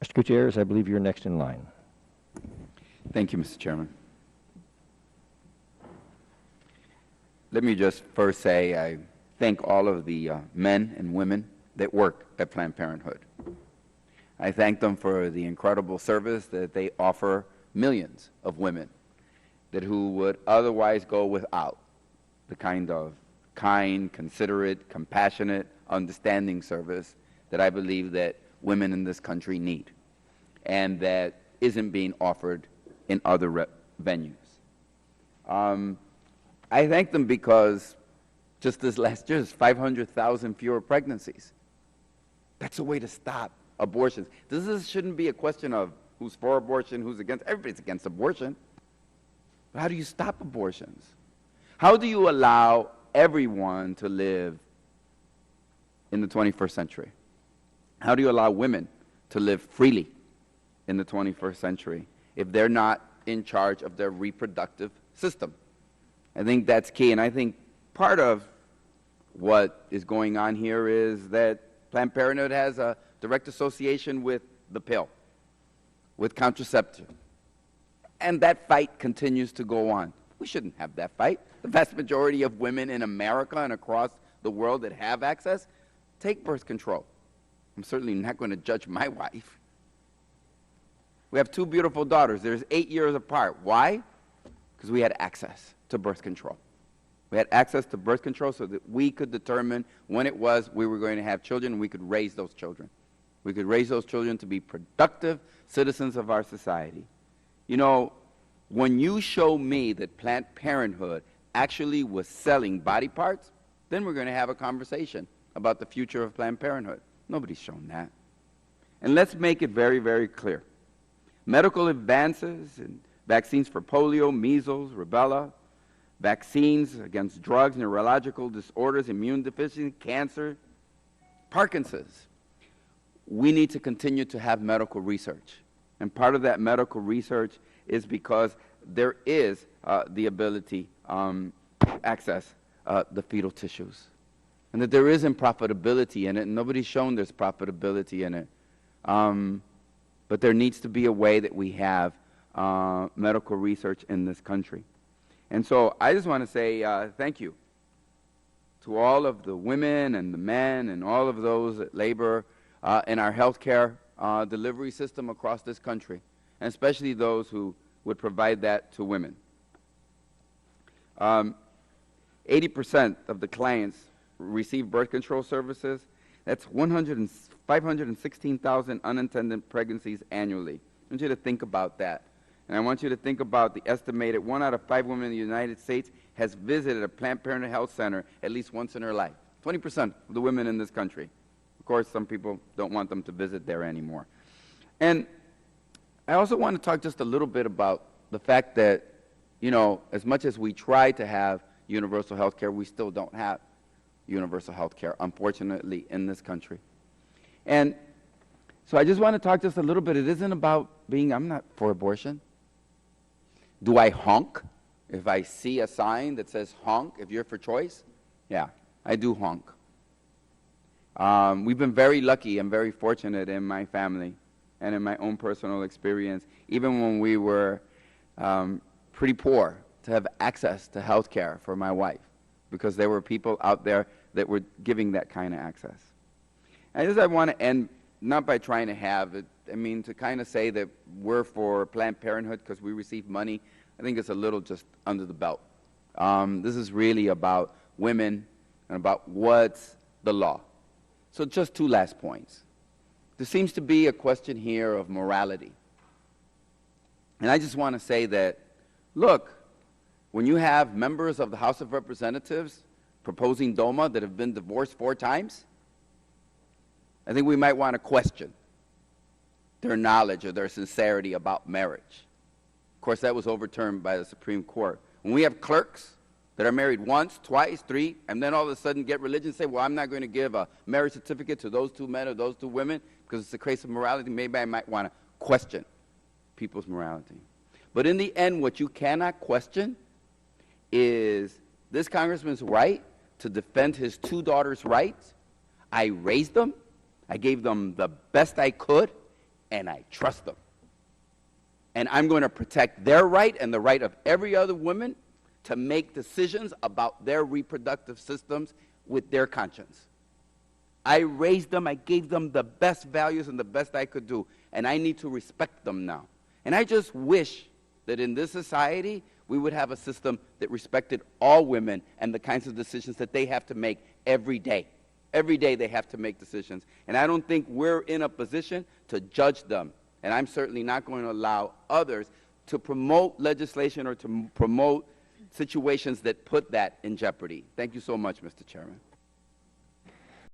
Mr. Gutierrez, I believe you're next in line. Thank you, Mr. Chairman. Let me just first say I thank all of the men and women that work at Planned Parenthood. I thank them for the incredible service that they offer millions of women who would otherwise go without the kind of considerate, compassionate, understanding service that I believe that women in this country need and that isn't being offered in other venues. I thank them because just this last year, there's 500,000 fewer pregnancies. That's a way to stop abortions. This shouldn't be a question of who's for abortion, who's against. Everybody's against abortion. But how do you stop abortions? How do you allow everyone to live in the 21st century? How do you allow women to live freely in the 21st century if they're not in charge of their reproductive system? I think that's key, and I think part of what is going on here is that Planned Parenthood has a direct association with the pill, with contraception, and that fight continues to go on. We shouldn't have that fight. The vast majority of women in America and across the world that have access take birth control. I'm certainly not going to judge my wife. We have two beautiful daughters. They're 8 years apart. Why? Because we had access to birth control. We had access to birth control so that we could determine when it was we were going to have children, and we could raise those children. We could raise those children to be productive citizens of our society. You know, when you show me that Planned Parenthood actually was selling body parts, then we're going to have a conversation about the future of Planned Parenthood. Nobody's shown that. And let's make it very, very clear. Medical advances in vaccines for polio, measles, rubella, vaccines against drugs, neurological disorders, immune deficiency, cancer, Parkinson's. We need to continue to have medical research. And part of that medical research is because there is the ability to access the fetal tissues. And that there isn't profitability in it, and nobody's shown there's profitability in it. But there needs to be a way that we have medical research in this country. And so I just want to say thank you to all of the women and the men and all of those that labor in our healthcare delivery system across this country, and especially those who would provide that to women. 80% of the clients receive birth control services. That's 516,000 unintended pregnancies annually. I want you to think about that. And I want you to think about the estimated 1 out of 5 women in the United States has visited a Planned Parenthood health center at least once in her life. 20% of the women in this country. Of course, some people don't want them to visit there anymore. And I also want to talk just a little bit about the fact that, you know, as much as we try to have universal health care, we still don't have universal health care, unfortunately, in this country. And so I just want to talk just a little bit. It isn't about being, I'm not for abortion. Do I honk if I see a sign that says honk if you're for choice? Yeah, I do honk. We've been very lucky and very fortunate in my family and in my own personal experience, even when we were pretty poor, to have access to health care for my wife, because there were people out there that were giving that kind of access. And I just want to end not by trying to have it, I mean, to kind of say that we're for Planned Parenthood because we receive money. I think it's a little just under the belt. This is really about women and about what's the law. So just 2 last points. There seems to be a question here of morality. And I just want to say that, look, when you have members of the House of Representatives proposing DOMA that have been divorced 4 times, I think we might want to question their knowledge or their sincerity about marriage. Of course, that was overturned by the Supreme Court. When we have clerks that are married once, twice, 3, and then all of a sudden get religion and say, well, I'm not going to give a marriage certificate to those 2 men or those 2 women because it's a case of morality, maybe I might want to question people's morality. But in the end, what you cannot question is this congressman's right to defend his 2 daughters' rights. I raised them. I gave them the best I could, and I trust them. And I'm going to protect their right and the right of every other woman to make decisions about their reproductive systems with their conscience. I raised them, I gave them the best values and the best I could do, and I need to respect them now. And I just wish that in this society, we would have a system that respected all women and the kinds of decisions that they have to make every day. Every day they have to make decisions. And I don't think we're in a position to judge them. And I'm certainly not going to allow others to promote legislation or to promote situations that put that in jeopardy. Thank you so much, Mr. Chairman.